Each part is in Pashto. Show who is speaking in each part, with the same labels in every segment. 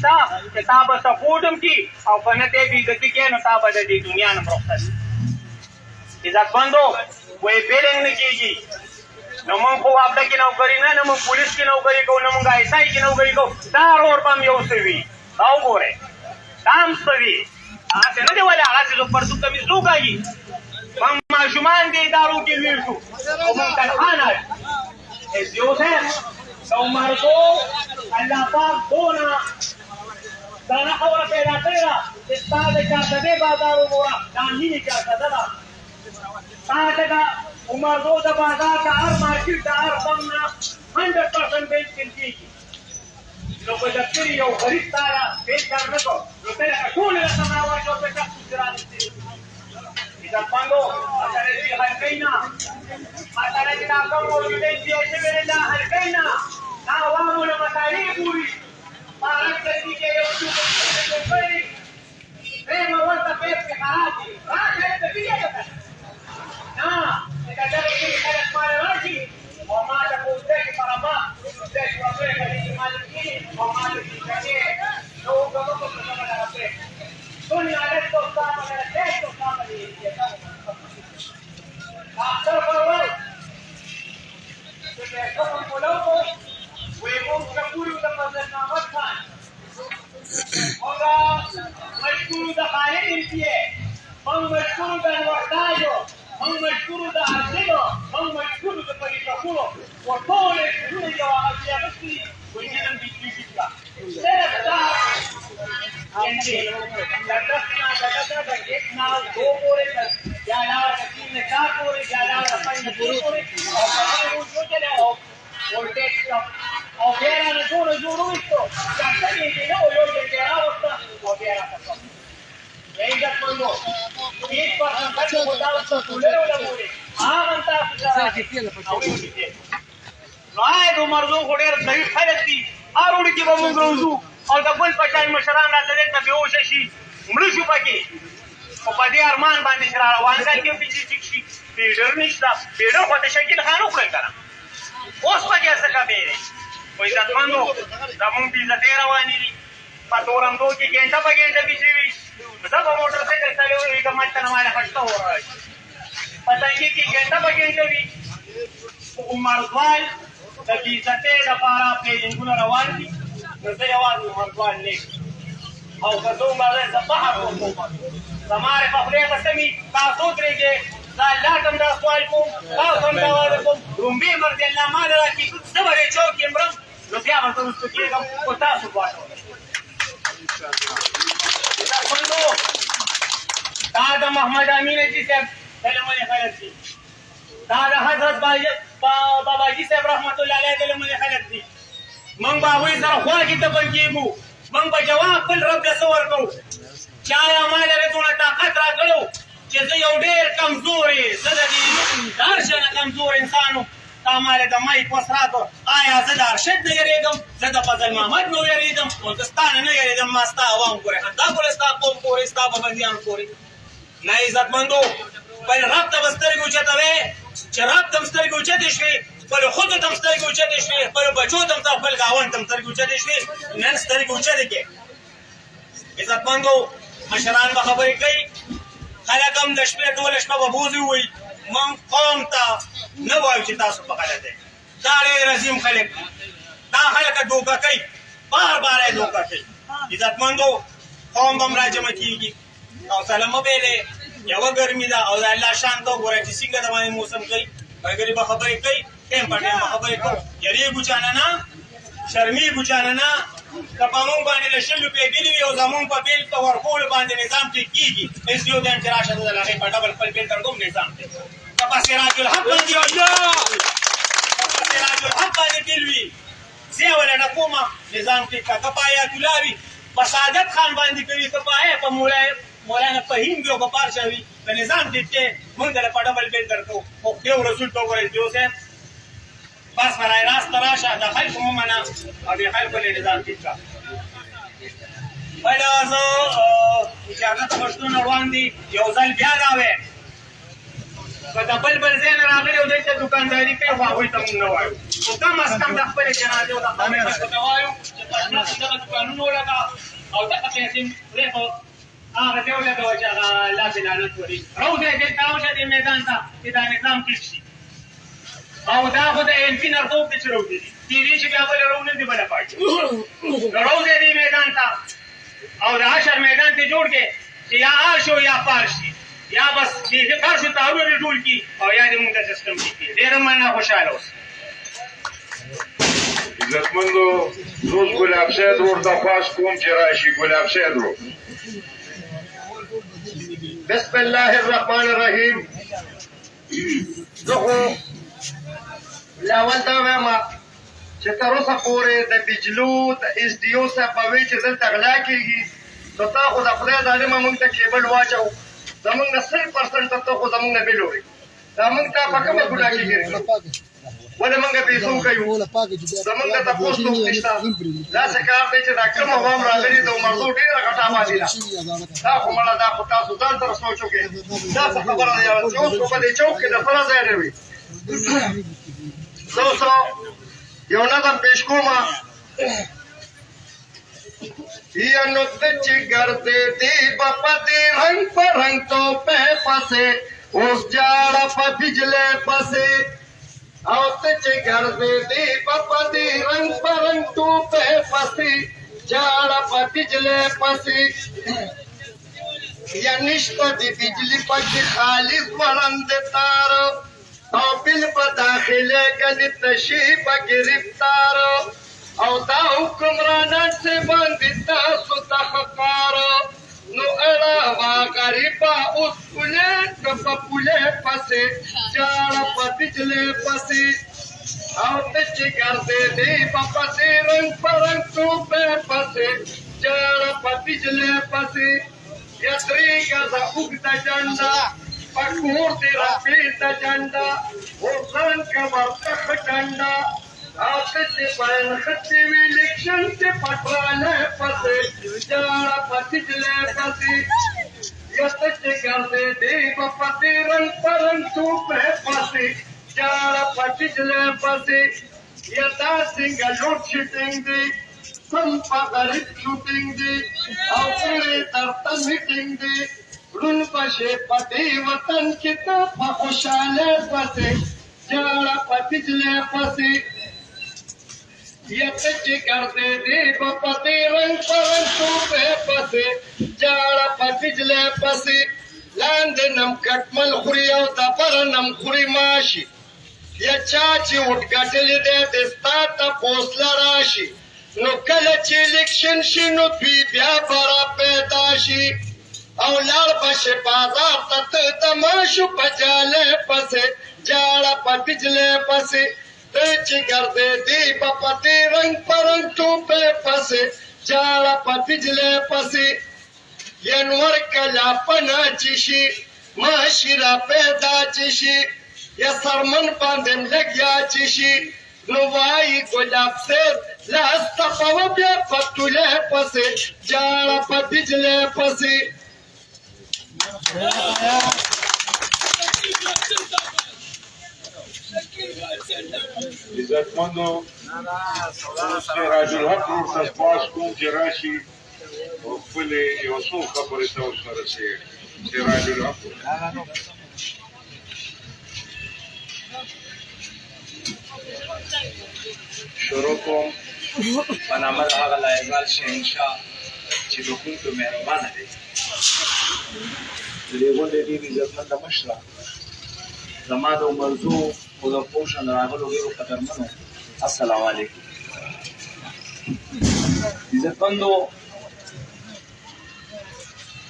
Speaker 1: شته چې تا به سپورټ هم کي او که نه دی بېعزتي کوې نو تا به د دې دنیا نه رخصت شي. عزتمندو وایي فیلنګ نه کېږي نو موږ خو وابډه کې نوکري نه موږ پولیس کې نوکري کوو نه موږ آی اس آی کې نوکري کوو. دا رور به هم یو څه وي دا وګورئ دا هم څه وي هغسې نه دی ولې هغسې زه پرتو کمیز نه وکاږي موږ ماشومان دې ادارو کې لوی شو او موږ تنها نه یو صاحب د عمرګو الله پاک دونه دانه خبره پیدا کړې ده چې ستا د چارسدې بازار وګوره دا مینې چارسده ده تا ته د عمرګو د بازار د هر مارکېټ د هر بم نه 100% بیل کیل کېږي نو که د کلي یو غریب تا بیل کار نه کړو نو ته لکه ټولې راته راوړې او پیسه پوښتې رانیسې عزتمندو اصله چې حل کوي نه اصله چې دا کوم موجودې چې شوې دي دا حل کوي نه دا عوامو له مطالعې ګوري پارک ګرځي کې یو څوک کوي پرېم ورته پیپ کې خراب دي راشه ته بیا نه دا دغه کې خلک مال راشي او ما ته پوښتنه کې پرما د ژوندۍ کړي مال کې او ما ته کې نو کومه څه نه راځي دنیا له توګه باندې ته توګه باندې اکثر پرول چې کوم کولو وي موږ شکر د فضل نعمت خان او مشکور د خالد انتیه موږ مشکور د ورداجو موږ مشکور د عزیزو موږ مشکور د پریکاکولو وټول ټول یو هغه چې وینم دي چې صرف دا انځي دا څنګه دا یک ناو دو پورې یا لار تین نه چار پورې یا لار پنځه پورې او هغه وځي او ولټیک او بیا نه جوړو وستو څنګه دې نو یو دې راوسته او بیا راځه یې دا کومو هیڅ په څه ودا ټولې ولا موري هغه تاسو راځي نو مرزو خوري صحیح خلک دي اروړي کې به موږ روزو او د بل پچای مشران راته دلته بېهوش شي مړه شو پکې او په دې ارمان باندې چې را روانګل کې پیچې ټیک شي پیډر نشته پیډر خو ته شکیل خان وکړی که نه اوس پکې څه کمې دی خو عزتمندو زمونږ بېعزتۍ روانې دي په تورندو کې ګنټه په ګنټه پیچې وي زه به موټر سایکل چلوېږم ملته نه ماله خشته وراشي په تنګي کې ګنټه په ګنټه وي عمرځوال د بېعزتۍ دپاره پلیډینګونه روان دي نو زه یوازې عمرځوال نه او که زه عمرځی زه بحر کوم زما په خدای قسم وي تاسو ودرېږئ زه الله ته هم دا سوال کوم تاسو هم دا وعده کوم رومبې مرضي الله ماله راکړي زه به دې چوک کې مرم نو بیا به زه وروسته کېږم خو تاسو ګواښه دا د محمد امین حاجي صاحب سلمونې خلک دي دا د حضرت باباجي صاحب رحمت الله علیه سلمونې خلک دي موږ به هغوی سره خوا کې تپل کېږو موږ به جواب خپل رب ته څه ورکوو چا ما لرې دونه طاقت راکړو چې زه یو ډېر کمزورې زه د دې د هر شی نه کمزور انسان وم تا ما له د مایک وس راکړ آیا زه د ارشد نه یېرېږم زه د فضل محمد نه یېرېږم او زه ستا نه یېرېږم ما ستا عوام پورې خندا کولې ستا قوم پورې ستا پابندیانو پورې نه عزتمندو بل رب ته به سترګې اوچتوې چې رب ته هم سترګې اوچتې شوې خپلو ښځو ته هم سترګې اوچتې شوې خپلو بچو ته هم خپل ګاونډ ته هم سترګې اوچتې شوې نن سترګې اوچتې کړې عزتمندو مشران به خبرې کوي خلک هم د شپې ټوله شپه به بوزي ووایي موږ قوم ته نه وایو چې تاسو په غلط دی دا ډېر عظیم خلک دي دا خلک دوکه کوي بار بار یې دوکه کوي عزتمندو قوم به هم راجمع کېږي او سلام مه بېلې یوه ګرمي ده او د الله شان ته وګوره چې څنګه د باندې موسم کوي ملګري به خبرې کوي ټایم په ټایم به خبرې کوو یېرېږو چانه نه شرمېږو چانه نه که په موږ باندې د 100 روپۍ بیل وي او زموږ په بیل ته ورکولو باندې نظام ټیک کېږي هېڅ یو ځان چې راشه زه د هغې په ډبل خپل بیل ته ورکوم نظام دی که په سراج الحق باندې بیل وي زه یې وله ډکومه نظام ټیک کړه که په حیات الله وي په سعادت خان باندې کوي که په مولانا فهیم وي او که پارشا وي د نظام ټیک کې موږ دله په ډبل بیل درکوو خو یو رسول ته وګورئ دیو صاحب بس برای راست راشه د خلکو مه منه او د خلکو له نظام ټیک کړه بله زه اجازت پښتون روان دي یو ځل بیا دا وایم که د بل ځای نه راغلي او دلته دوکانداري کوي خو هغوی ته مونږ نه وایو خو کم از کم د خپلې جنازې او د خپلې خلکو ته وایو چې دغه دوکانونه ولګه او دغه پیسې پرېښود هغه ته ولګوه چې هغه لاس یې لعنت وړي روځئ دلته راوشه دې میدان ته چې دا نظام ټیټ شي او دا خو د ایم پي نرخوب دی چې روځي دي کېدای شي بیا بله روونه دي بله پاټي روځئ دې میدان ته او د حشر میدان ته جوړ کړې چې یا آر شو یا پار شي یا بس دې فرشو تارونه دې ټول کړي او یا دې مونږ ته سیسټم کړي ډېره مننه خوشحاله اوسئ
Speaker 2: عزتمندو زوز ګلاب صاحب ورته خواست کوم چې راشي ګلاب صاحب ورو
Speaker 3: بسم الله الرحمن الرحیم زه خو لاول دا وایم چې تر اوسه پورې د بجلو د ایس ډي او صاحب په وی چې دلته غلا کېږي نو تا خو د خدای ظالمه موږ ته کیبل واچو زموږ نه 100% ته خو زموږ نه بیل وړي دا موږ ته په کومه ګناه کې ګرځي ولې موږ پیسو کوو زموږ ته تپوس څوک نشته داسې کار دی چې دا کوم عوام راغلي د مرزو ډېره ګټه باندې ده دا خو مړه دا خو تاسو ځان سره سوچ وکړئ دا څه خبره ده چې اوس خو په دې چوک کې د بله ځای نه وي زه اوس یو نظم پیش کوم یا نکته چې ګرځې دی بپا دې رنګ په رنګ توپې پسې اوس جاړه په بجلې پسې او ته چې ګرځې دی بپا دې رنګ په رنګ توپې پسې جاړه په بجلې پسې یا نشته د بجلي پکې خالص وړاند تار او بل په داخله کې تشي په گرفتار او دا حکمرانان سے باندې تاسو ته خکار نو اړه وا غریبا اوس کله کپ پوله پسې جاړه په بجلې پسې او ته چې ګرځې دی په دې رنګ پرنګ توپې پسې جاړه په بجلې پسې یا تریګه دا وګړه جنډا پکور دې راپې تا جنډا ورځن کا ورته جنډا او ته چې پاین خطي وی الیکشن ته پټواله پسې جاړه په بجلې پسې یا ته چې ګرځې دی په دې رنګ پرنګ توپې پسې جاړه په بجلې پسې یا دا څنګه لوټ شټینګ دی سم په غریب شوټینګ دی او پرې درته میټینګ دی رون پښې پټي وطن کې ته په خوشاله پسې جاړه په بجلې پسې یا ته چې ګرځې دی په دې رنګ پرنګ توپې پسې جاړه په بجلې پسې لاندې نم کټمل خوري او د بر نم خوري ماشي یا چا چې وټ ګټلې دی د ستا تپوس له راشي نو کله چې الیکشن شي نو دوی بیا به پیدا شي او لاړ به شي بازار ته ته تماشو په جالې پسې جاړه په بجلې پسې ته چې ګرځې دی په دې رنګ پرنګ توپې پسې جاړه په بجلې پسې ینور کله پنا چې شي ماشي را پیدا چې شي یا سرمن باندې لګیا چې شي نو وایي ګلاب صاحب لاسته په بیا پټولې پسې جاړه په بجلې پسې
Speaker 2: عزتمندو سراج الحق ورته خواست کوم چې راشي او خپلې یو څو خبرې ته ورسره سراج الحق
Speaker 4: شروع کوم په نامه د هغه لایزال شهنشاه چې د حکومت مهربانه دی د دې غونډې ډېر عزتمنده مشره زما د عمرزو خو د پوشن راغلو ډېرو قدرمنو السلام علیکم عزتمندو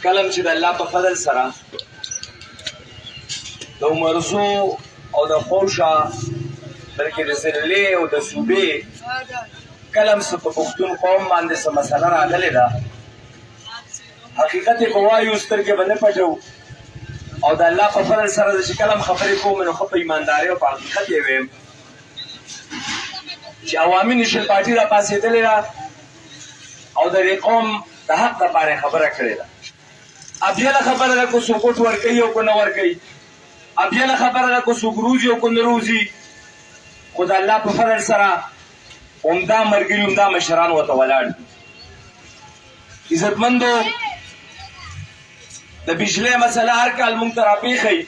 Speaker 4: کلم چې د الله په فضل سره د عمرزو او د خوشه بلکې د زللې او د صوبې کلم څه په پښتون قوم باندې څه مسله راغلې ده حقیقت یې به وایو سترګې به نه پټو او د الله په فضل سره چې کلم خبرې کوم نو ښه په ایماندارۍ او په حقیقت یې ویم چې عوامي نیشنل پارټي را پاڅېدلې ده او د دې قوم د حق دپاره خبره کړې ده ابیله خبره ده که څوک ووټ ورکوي او که نه ورکوي ابیله خبره ده که څوک روزي او که نه روزي خو د الله په فضل سره عمده ملګري عمده مشران ورته ولاړ دي عزتمندو د بجلی مسله هر کال مونږ ته راپېښئ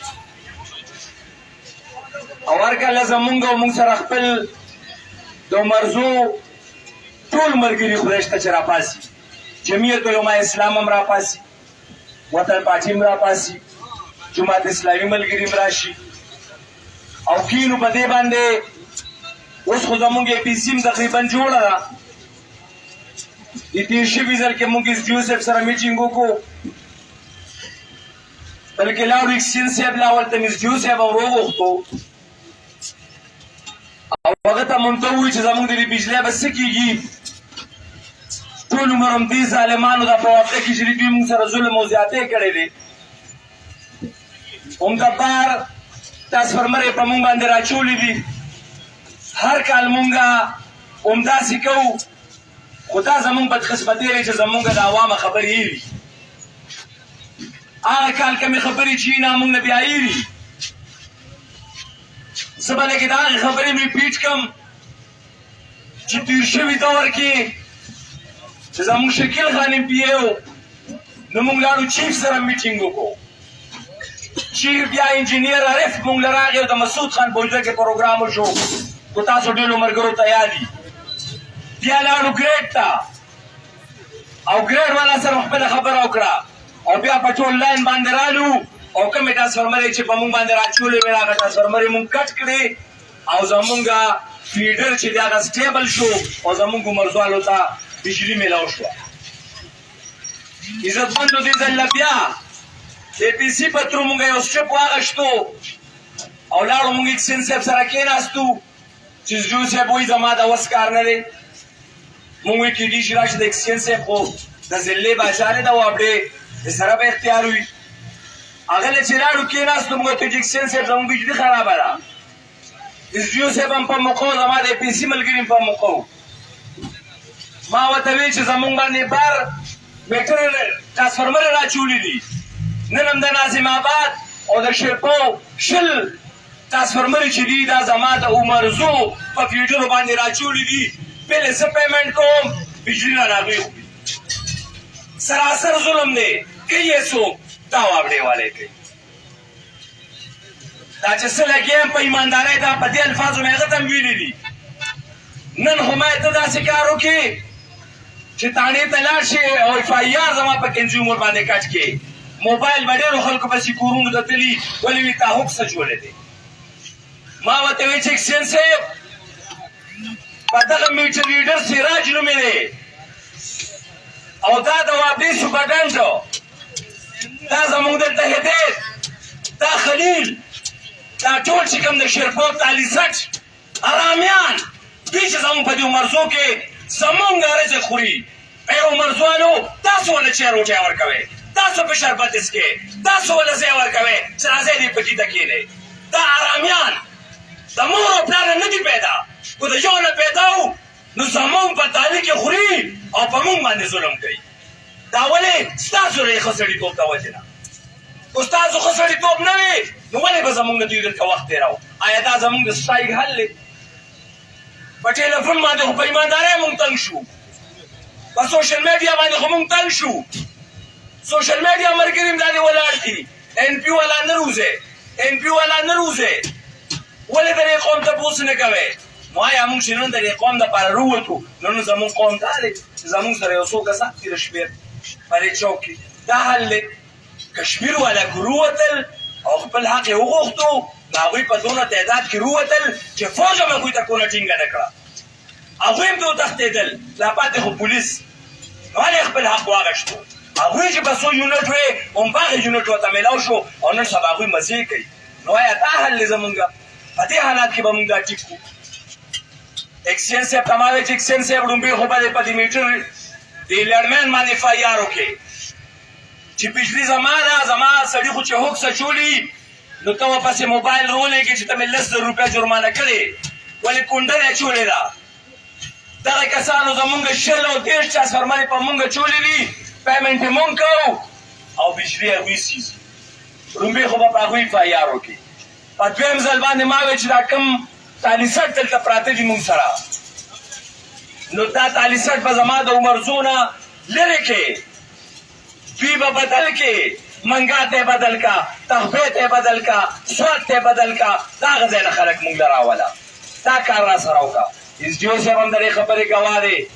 Speaker 4: او هر کله زمونږ او مونږ سره خپل د مرزو ټول ملګري خدای شته چې راپاسي جمعیت علما اسلام هم راپاسي وطن پارټي هم راپاسي جماعت اسلامي ملګري هم راشي او کینو په دې باندې اوس خو زمونږ APC هم تقریبا جوړه ده د تېر شوي ځل کې مونږ ایس ډي او صاحب سره میټینګ وکړو بلکې لاړو اکسچینج صاحب لا ورته ایس ډي او صاحب هم وغوښتو او هغه ته مونږ ته ووایي چې زمونږ د دې بجلی به څه کېږي ټول عمر هم دې ظالمانو دا په وخته کې چې دوی مونږ سره ظلم او زیاتۍ کړی دی همدبار ټرانسفرمر یې په مونږ باندې راچولي دي هر کال مونږ همداسې کوو خو دا زمونږ بدقسمتي دی چې زمونږ د عوامه خبرې هېري هغه کال کمې خبرې چې یي نه مونږ نه بیا هېري زه به لکې د هغې خبرې مې ریپیټ کړم چې تېر شوي دور کې چې زمونږ شکیل خان MP و نو مونږ لاړو چیف سره میټینګ وکړو چیف بیا انجینیر عارف مونږ له راغی او د مسعود خان بوجده کې پروګرام وشو خو تاسو ډېرو ملګرو ته یاد دي بیا لاړو ګریډ ته او ګریډ والا سره خپله خبره وکړه او بیا په ټول لاین باندې رالو او کومې ټرانسفرمر چې په مونږ باندې راچولې وې هغه ټرانسفرمر یې مونږ کټ کړې او زمونږ فیډر چې دی هغه سټیبل شو او زمونږ عمرزوالو ته بجلي میلاو شوه عزتمندو دې ځل بیا د APC په ترو مونږ یو سټپ واغشتو او لاړو مونږ اکسچینج صاحب سره کېناستو چې جو صاحب وایي زما د وس کار نه دی مونږ وایي کېدای شي راشي د اکسچینج صاحب خو د ضلعې باچا نه ده او اپډې د سره به اختیار وي هغه له چې لاړو کېناستو مونږ ته چې اکسچینج صاحب زموږ بجلي خرابه ده SDO صاحب هم په موقع زما د APC ملګري هم په موقع ما ورته ویل چې زمونږ باندې بار میټر ټرانسفرمر یې راچولي دي نن هم د ناظم آباد او د شیرپو 20 ټرانسفرمر چې دي دا زما د عمرزو په فیډرو باندې راچولي دي پهلې زه پیمنټ کوم بجلي نه راغلي خو سراسر ظلم دی کوي یې څوک دا واوړې والی کوي دا چې څه لګیا یم په ایماندارۍ دا په دې الفاظو مې هغه ته هم ویلي دي نن خو ما ته داسې کار وکړي چې تاڼې ته لاړ شي او FIR زما په کنزیومر باندې کټ کړي موبایل به ډېرو خلکو پسې کورونو ته تلي ولې وي تا حق څه جوړی دی ما ورته وایي چې اکسچینج صاحب په دغه میټر لیډر سراج نومې دی او دا د وابدې سوپرډنټ دا زمونږ دلته هدایت دا خلیل دا ټول چې کوم د شیرپور تالیسټ ارامیان دوی چې زمونږ په دې عمرزو کې زمونږ رزق خوري ای عمرزوالو تاسو ولې چای روټۍ ورکوئ تاسو په شربت څکئ تاسو ولې ځای ورکوئ چې راځئ دې پکې ته کښېنئ دا ارامیان د مور او پلار نه دي پیدا خو د یو نه پیدا وو نو زمونږ په تعلیق کې خوري او په مونږ باندې ظلم کوي دا ولې ستاسو یې ښه سړیتوب ته وجې نه خو ستاسو ښه سړیتوب نه وي نو ولې به زمونږ دوی دلته وخت تېراو آیا دا زمونږ د سټرایک حل دی په ټلیفون باندې خو په ایماندارۍ مونږ تنګ شو په سوشل میډیا باندې خو مونږ تنګ شو سوشل میډیا ملګري هم دادې ولاړ دي NP والا نه روزئ NP والا نه روزئ ولې د دې قوم تپوس نه کوئ نو آیا مونږ چې نن د دې قوم دپاره راووتو نو زمونږ قوم دا دی چې زمونږ سره یو څو کسان تېره شمېر په دې چوک کې دا حل دی کشمیر والا که راووتل او خپل حق یې وغوښتو نو هغوی په دونه تعداد کې راووتل چې فوج هم هغوی ته کونه ټینګه نه کړه هغوی هم ته وتښتېدل لا پاتې خو پولیس نو ولې خپل حق واغشتو هغوی چې په څو یونټ وې هماغې یونټ ورته میلاو شو او نن سبا هغوی مزې کوي نو آیا دا حل دی زمونږ په دې حالات کې به مونږ دا ټیک کړو اکسچینج صاحب ته ما ویل چې اکسچینج صاحب لومبۍ خو به دې په دې میټر د لړمین باندې FIR وکړې چې بجلي زما ده زما سړي خو چې هوکس اچولي نو ته ورپسې موبایل راولېږې چې ته مې 10,000 روپۍ جرمانه کړې ولې کونډه یې اچولې ده دغه کسانو زمونږ 20 او 30 ټرانسفرمر یې په مونږ اچولي دي پیمنټ یې مونږ کوو او بجلي هغوی سیزي لومبۍ خو به په هغوی FIR وکړي په دویم ځل باندې ما ویل چې دا کوم تالیسټ دلته پراته دي مونږ سره نو دا تالیسټ به زما د عمرزو نه
Speaker 5: لرې کې دوی به بدل کې منګا ته بدل کا تخبې ته بدل کا سواد ته بدل کا دا هغه ځای نه خلک مونږ له راوله دا کار را سره وکړه ایس ډي او صاحب هم د دې خبرې ګواه دی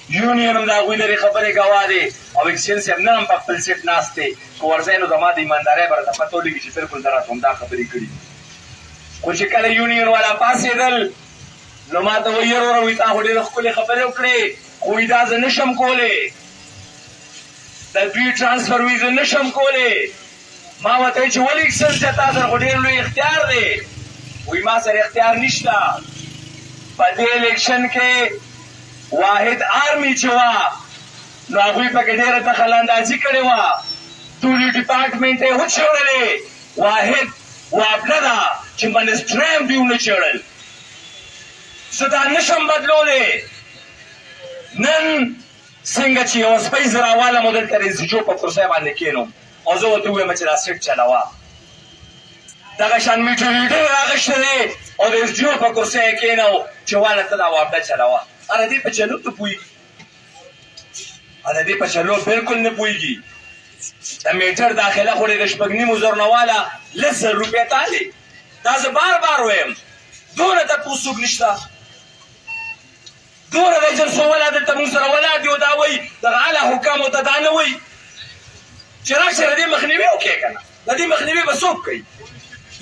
Speaker 5: یونین هم د هغوی د دې خبرې ګواه دی او اکسچینج صاحب نه هم په خپل سیټ ناست دی که ورځی نو زما د ایماندارۍ به راته پته ولګي چې بلکل ده راته همدا خبرې کړي خو چې کله یونین والا پاڅېدل نو ما ته وایي یروره وایي تا خو ډېرې ښکلې خبرې وکړې خو وایي دا زه نشم کولی د دوی ټرانسفر وایي زه نشم کولی ما ورته وایي چې ولې اکسل چې تا سره خو ډېر لوی اختیار دی وایي ما سره اختیار نشته په دې الیکشن کې واحد آرمي چې وه نو هغوی پکې ډېره دخلاندازي کړې وه ټولې ډپارټمنټ یې وچړلې واحد وابله ده چې منسټرۍ هم دوی ونه چړل زه دا نشم بدلولی نن څنګه چې یوه سپی زه راوالم او دلته رزجو په کرسۍ باندې کښېنوم او زه ورته ووایم چې دا سیټ چلوه دغه شان میټر ریډر راغشته دی او د رزجو په کرسۍ یې کښېنو چې واله ته دا وابله چلوه اره دې په چلو ته پوهېږي اره دې په چلو بلکل نه پوهېږي د میټر داخله خو د شپږ نیمو زرو نه واله لس زر روپۍ تالي دا زه بار بار وایم دونه تپوس څوک نشته دونه د جلسو والا دلته مونږ سره ولاړ دي او دا وایي دغه اعلی حکامو ته دا نه وایي چې راشه د دې مخنیوي وکړې که نه د دې مخنیوي به څوک کوي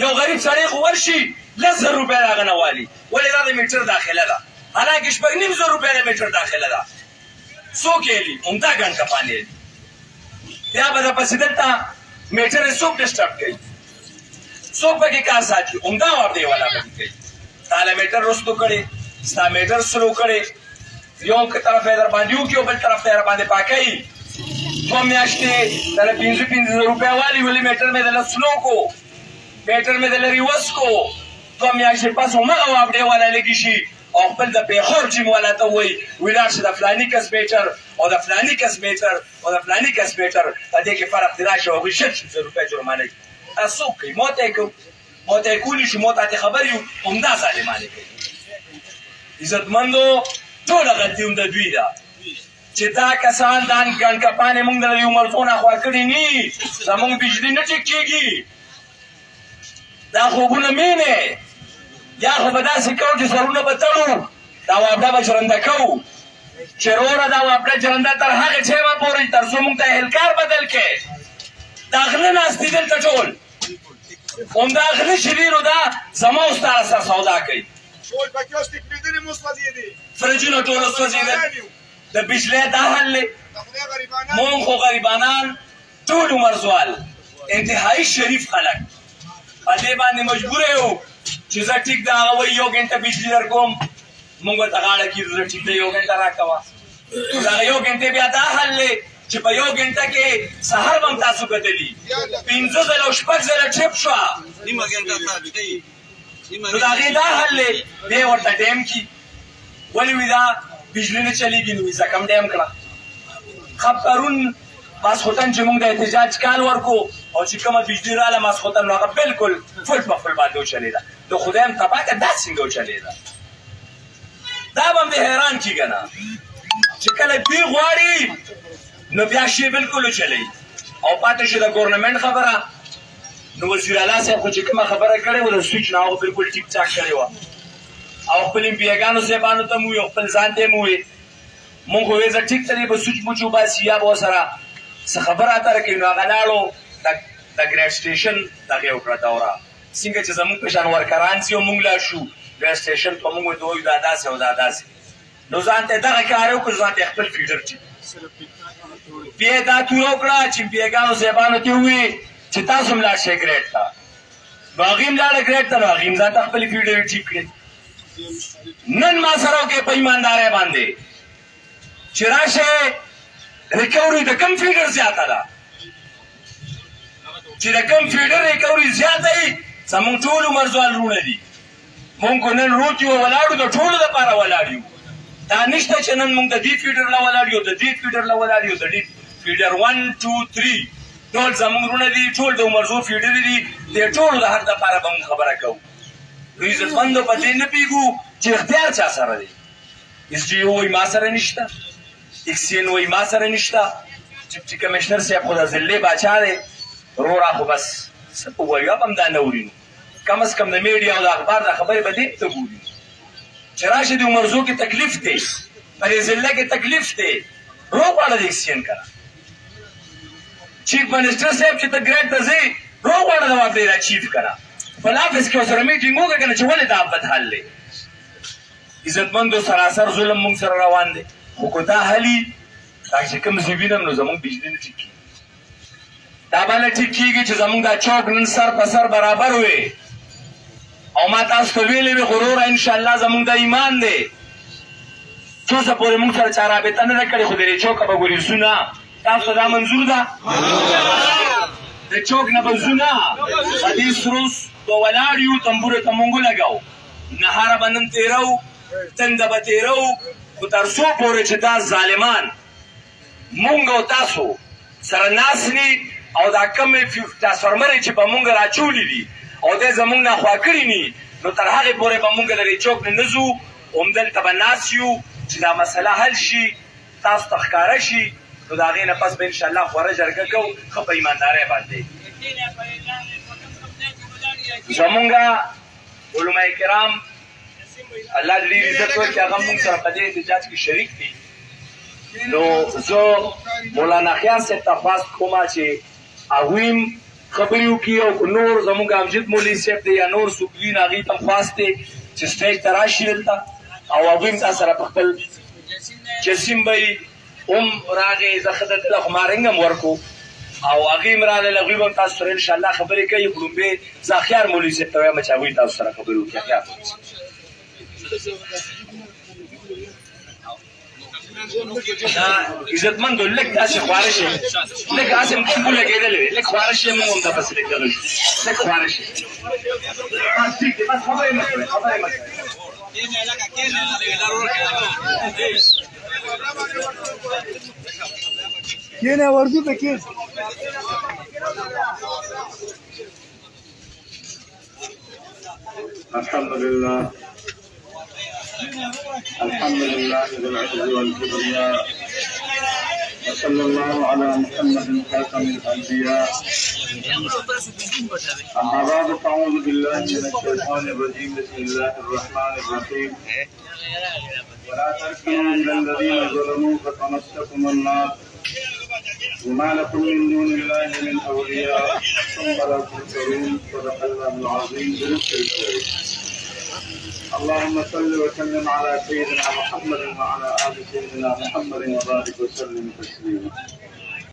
Speaker 5: یو غریب سړی خو ورشي لس زر روپۍ د هغه نه والي ولې دا د میټر داخله ده حالانکې شپږ نیم زر روپۍ د میټر داخله ده څوک یې لي عمده ګڼکپان یې دي بیا به درپسې دلته میټر یې څوک ډسټرب کوي څوک پکې کار ساتي عمده واپډې والا پکې کوي تا له میټر رستو کړې ستا میټر سلو کړې یو طرف یې در باندې وکړي او بل طرف ته یې راباندې پاکوي دوه میاشتې دله پنځه پنځه زره روپۍ والي ولې میټر مې دله سلو کو میټر مې دله ریوس کو دوه میاشتې پس همغه واپډې والا لګي شي او خپل د پېښور جیم والا ته وایي ولاړ شه د فلاني کس میټر او د فلاني کس میټر او د فلاني کس میټر په دې کې فرق دی راشه هغوی شل زره روپۍ جرمانه کوي دا څوک کوي ما ته یې کوو ما ته یې کولی شو ما ته خبرې یو همدا ظالمانې کوي عزتمندو ټوله غلطي هم د دوی ده چې دا کسان دا ګڼکپانې مونږ د یو مرزونه خوا کړي ني زمونږ بجلي نه ټیک کېږي دا خوبونه مینې یا خو به داسې کوو چې سرونه به تړو دا واپډه به ژرنده کوو چې وروره دا واپډه ژرنده تر هغې ټیمه پورې تر څو مونږ ته اهلکار بدل کړې دا غله ناست دي دلته ټول همدا غله چې دي نو دا زما او ستا سره سودا کوي فرجونه ټول وسوځېدل د بجلۍ دا حل دی مونږ خو غریبانان ټول عمر زوال انتهایي شریف خلک په دې باندې مجبوره یو چې زه ټیک ده هغه وایي یو ګنټه بجلي در کوم مونږ ورته غاړه کېږو زه ټیک ده یو ګنټه راکوه دغه یو ګنټې بیا دا حل دی چې په یو ګنټه کې سهار به هم تاسو کتلي پنځه ځله او شپږ ځله ټریپ شوه نو د هغې دا حل دی دی ورته ډیم کي ولې وي دا بجلي نه چلېږي نو ویزه کم ډیم کړه ښه پرون ماسخوتن چې مونږ د احتجاج کال ورکو او چې کومه بجلي راله ماسخوتن نو هغه بلکل فل په خپل باندې وچلېده د خدای هم تباه که دا څنګه وچلېده دا به هم دې حیران کي که نه چې کله دوی غواړي نو بیا شی بلکل وچلوي او پاتې شي د ګورنمنټ خبره نو وزیر اعلی صاحب خو چې کومه خبره کړې وه د سویچ نه هغه بلکل ټیک ټاک کړې وه او خپل امپیګانو صاحبانو ته مو وویل خپل ځان ته یې مو وویل مونږ خو ویل زه ټیک ته دی به سوچ موچ وباسي یا به ورسره څه خبره اتره کوي نو هغه لاړو د ګریډ سټیشن دغې وکړه دوره څنګه چې زمونږ په شان ورکران سي او مونږ لا شو ګریډ سټیشن په مونږ ورته ووایو دا داسې او دا داسې نو ځان ته دغه کار یې وکړو ځان ته خپل فیډر ټیک بیا یې دا توره وکړه چې امپیګانو صاحبانو ته ووایي چې تاسو هم لاړ شئ ګریډ ته نو هغې هم لاړه ګریډ ته نو هغې هم ځان ته خپلې فیډرې ټیک کړې نن ما سره وکړې په ایماندارۍ باندې چې راشئ ریکوري د کوم فیډر زیاته ده چې د کوم فیډر ریکوري زیاته وي زمونږ ټول عمر ځوان وروڼه دي مونږ خو نن روت یو ولاړو د ټولو دپاره ولاړ یو دا نشته چې نن مونږ د دې فیډر له ولاړ یو د دې فیډر له ولاړ یو د دې فیډر 1 2 3 ټول زمونږ وروڼه دي ټول د عمرزو فیډرې دي د ټولو د هر دپاره به مونږ خبره کوو نو عزتمندو په دې نه پوهېږو چې اختیار چا سره دی اس ډي او وایي ما سره نشته اکسین وای ما سره نشته ډیپټي کمشنر صاحب خو د ضلعې باچا دی وروره خو بس څه په وایو هم دا نه اورینو کم از کم د میډیا او د اخبار د خبرې به دې ته ګوري چې راشي د عمرزو کې تکلیف دی په دې ضلع کې تکلیف دی روغواړه د اکسین کنه چیف منسټر صاحب چې ته ګریډ ته ځې روغواړه د واپلې را چیف کنه خپل آفس کې ورسره میټینګ وکړه کنه چې ولې دا بد حل دی عزتمندو سراسر ظلم مونږ سره روان دی خو که دا حلي دا چې کوم زه وینم نو زمونږ بجلي نه ټیک کېږي دا به نه ټیک کېږي چې زمونږ دا چوک نن سر په سر برابر وي او ما تاسو ته ویلې وي غروره انشاءالله زمونږ د ایمان دی څو څه پورې مونږ سره چا رابطه نه ده کړې خو د دې چوکه به ګوریسونه تاسو ته دا منظور ده د چوک نه به ځو نه په دې سروس به ولاړ یو تنبورې ته مونږ ولګو نهاره به نن تېرو تنده به تېرو خو تر څو پورې چې دا ظالمان مونږ او تاسو سره ناسني او دا کمې ټرانسفرمرې چې په مونږ راچولي دي او دی زمونږ نه خوا کړي ني نو تر هغې پورې به مونږ د دې چوک نه نه ځو همدلته به ناست یو چې دا مسله حل شي تاسو ته ښکاره شي نو د هغې نه پس به انشاءالله خوره جرګه کوو ښه په ایماندارۍ باندې زمونږ علما کرام الله دې ډېر عزت ورکړي هغه مونږ سره په دې احتجاج کې شریک دي نو زه مولانا خیال صاحب ته خواست کومه چې هغوی هم خبرې وکړي او که نور زمونږ امجد مولوي صاحب دی یا نور څوک وي نو هغوی ته هم خواست دی چې سټیج ته راشي دلته او هغوی هم تا سره په خپل جسیم به یي هم راغې زه ښه دلته خو مارنګ هم ورکړو او هغوی هم راغلل هغوی به هم تاسو سره انشاءالله خبرې کوي خو لومبې زه اخیار مولوي صاحب ته وایم چې هغوی تاسو سره خبرې وکړي اخیار مولوي صاحب عزتمندو لږ داسې خواره شي لږ هسې هم ټیپو لګېدلی دی لږ خواره شي موږ هم دپسې لږ دغه شو لږ خواره شي بس ټیک دی بس خبرې مه کوئ خبرې مه کوئ
Speaker 6: کښېنه ورځو ته کښېنه
Speaker 2: الحمد لله الحمد لله ذي العز والكبرياء وصلى الله على محمد خاتم الانبياء اما بعد فاعوذ بالله من الشيطان الرجيم بسم الله الرحمن الرحيم ولا تركنوا الى الذين ظلموا فتمسكم النار وما لكم من دون الله من اولياء ثم لا تنصرون صدق الله العظيم بالكريم اللهم صل وسلم على سيدنا محمد وعلى ال سيدنا محمد وبارك وسلم تسليما